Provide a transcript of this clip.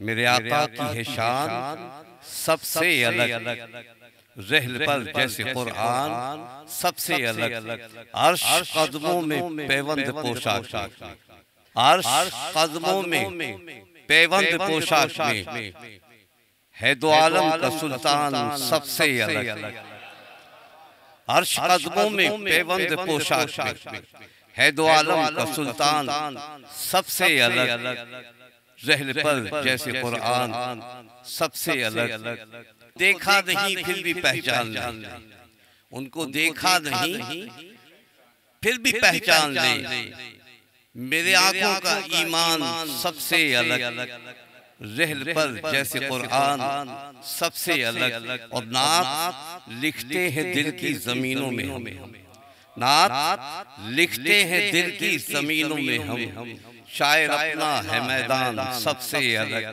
मेरे आका की है शान सबसे अलग, रहल पर जैसे कुरान सबसे अलग, अर्श कदमों में पैवंद पोशाक में, अर्श कदमों में पैवंद पोशाक में है दो आलम का सुल्तान सबसे अलग, अर्श कदमों में पैवंद पोशाक में है दो आलम का सुल्तान सबसे अलग, रहल पर जैसे कुरान सबसे अलग। देखा नहीं फिर भी पहचान ले, उनको देखा नहीं फिर भी पहचान ले, मेरे आंखों का ईमान सबसे अलग, रहल पर जैसे कुरान सबसे अलग। और नात लिखते हैं दिल की जमीनों में हम, नात लिखते हैं दिल की जमीनों में हम, शायर अपना है मैदान सबसे अलग।